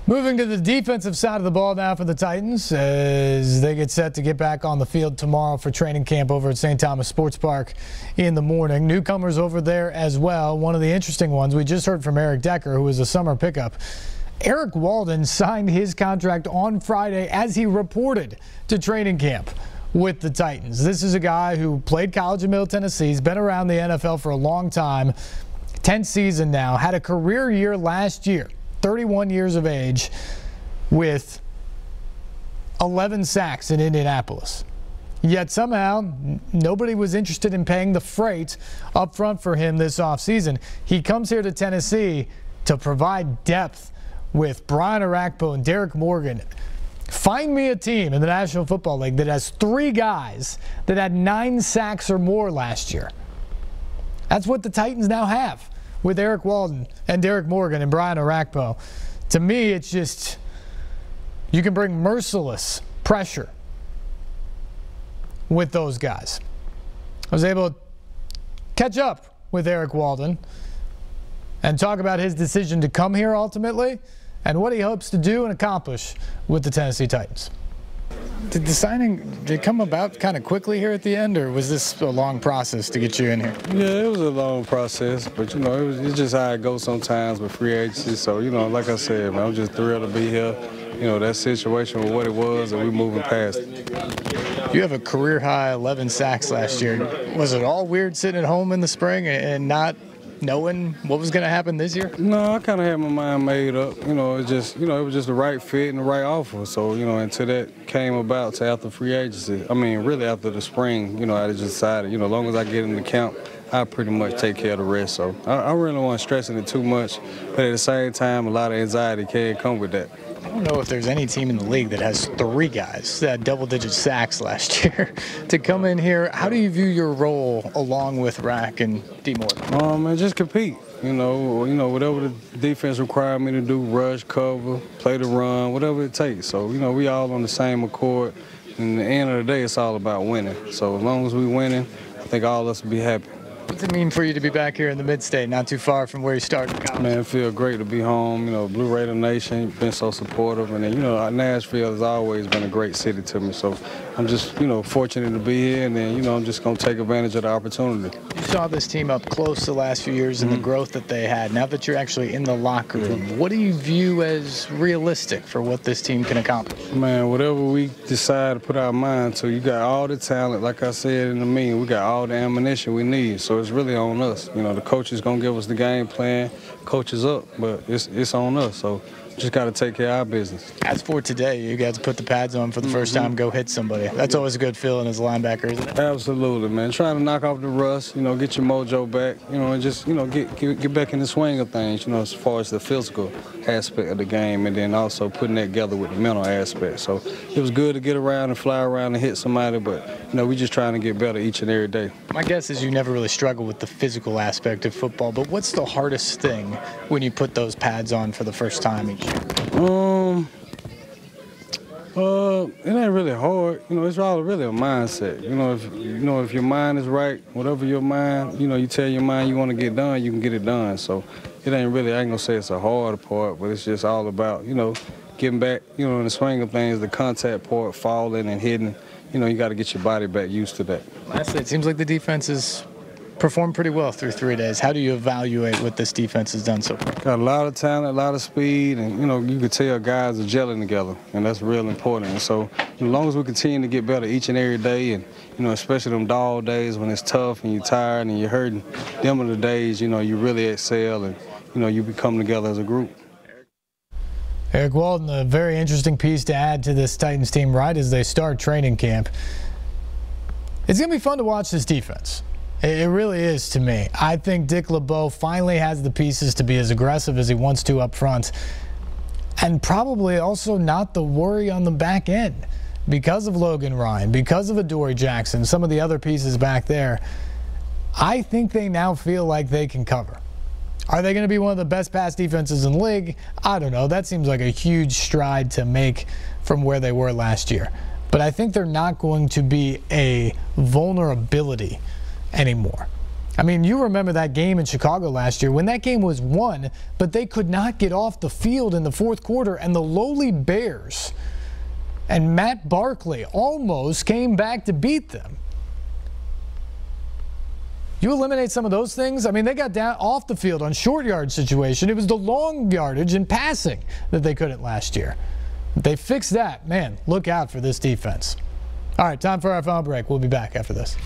Moving to the defensive side of the ball now for the Titans as they get set to get back on the field tomorrow for training camp over at St. Thomas Sports Park in the morning. Newcomers over there as well. One of the interesting ones, we just heard from Eric Decker, who was a summer pickup. Eric Walden signed his contract on Friday as he reported to training camp with the Titans. This is a guy who played college in Middle Tennessee. He's been around the NFL for a long time, 10th season now, had a career year last year. 31 years of age with 11 sacks in Indianapolis. Yet somehow nobody was interested in paying the freight up front for him this offseason. He comes here to Tennessee to provide depth with Brian Orakpo and Derek Morgan. Find me a team in the National Football League that has 3 guys that had 9 sacks or more last year. That's what the Titans now have with Eric Walden and Derek Morgan and Brian Orakpo. To me, it's just, you can bring merciless pressure with those guys. I was able to catch up with Eric Walden and talk about his decision to come here ultimately and what he hopes to do and accomplish with the Tennessee Titans. Did the signing, did it come about kind of quickly here at the end, or was this a long process to get you in here? Yeah, it was a long process, but, you know, it's just how it goes sometimes with free agency. So, you know, like I said, man, I'm just thrilled to be here. You know, that situation was what it was, and we're moving past it. You have a career-high 11 sacks last year. Was it all weird sitting at home in the spring and not knowing what was going to happen this year? No, I kind of had my mind made up. You know, it just, you know, it was just the right fit and the right offer. So, you know, until that came about to after free agency, I mean, really after the spring, you know, I just decided, you know, as long as I get in the camp, I pretty much take care of the rest. So I really don't want to stress it too much, but at the same time, a lot of anxiety can come with that. I don't know if there's any team in the league that has 3 guys that had double-digit sacks last year. To come in here, how do you view your role along with Rack and D. Morgan? And just compete. You know, whatever the defense requires me to do, rush, cover, play the run, whatever it takes. So, you know, we all on the same accord. And at the end of the day, it's all about winning. So as long as we're winning, I think all of us will be happy. What's it mean for you to be back here in the Mid-State, not too far from where you started college? Man, it feels great to be home. You know, Blue Raider Nation, been so supportive. And then, you know, Nashville has always been a great city to me. So I'm just, you know, fortunate to be here. And then, you know, I'm just going to take advantage of the opportunity. You saw this team up close the last few years and the growth that they had. Now that you're actually in the locker room, what do you view as realistic for what this team can accomplish? Man, whatever we decide to put our mind to, you got all the talent, like I said in the meeting, we got all the ammunition we need. So it's really on us. You know, the coach is going to give us the game plan, coach is up, but it's on us. So just got to take care of our business. As for today, you got to put the pads on for the first time, go hit somebody. That's always a good feeling as a linebacker, isn't it? Absolutely, man. Trying to knock off the rust, you know, get your mojo back, you know, and just, you know, get back in the swing of things, you know, as far as the physical aspect of the game, and then also putting that together with the mental aspect. So it was good to get around and fly around and hit somebody, but, you know, we're just trying to get better each and every day. My guess is you never really struggle with the physical aspect of football, but what's the hardest thing when you put those pads on for the first time each year? It ain't really hard. You know, it's all really a mindset. You know, if your mind is right, whatever your mind, you know, you tell your mind you want to get done, you can get it done. So it ain't really, I ain't gonna say it's a hard part, but it's just all about, you know, getting back, you know, in the swing of things, the contact part, falling and hitting. You know, you got to get your body back used to that. Lastly, it seems like the defense has performed pretty well through 3 days. How do you evaluate what this defense has done so far? Got a lot of talent, a lot of speed, and, you know, you can tell guys are gelling together, and that's real important. And so as long as we continue to get better each and every day, and, you know, especially them dog days when it's tough and you're tired and you're hurting, them are the days, you know, you really excel and, you know, you become together as a group. Eric Walden, a very interesting piece to add to this Titans team right as they start training camp. It's going to be fun to watch this defense. It really is to me. I think Dick LeBeau finally has the pieces to be as aggressive as he wants to up front, and probably also not the worry on the back end because of Logan Ryan, because of Adoree Jackson, some of the other pieces back there. I think they now feel like they can cover. Are they going to be one of the best pass defenses in the league? I don't know. That seems like a huge stride to make from where they were last year. But I think they're not going to be a vulnerability anymore. I mean, you remember that game in Chicago last year when that game was won, but they could not get off the field in the fourth quarter, and the lowly Bears and Matt Barkley almost came back to beat them. You eliminate some of those things. I mean, they got down off the field on short yard situation. It was the long yardage and passing that they couldn't last year. They fixed that. Man, look out for this defense. All right, time for our final break. We'll be back after this.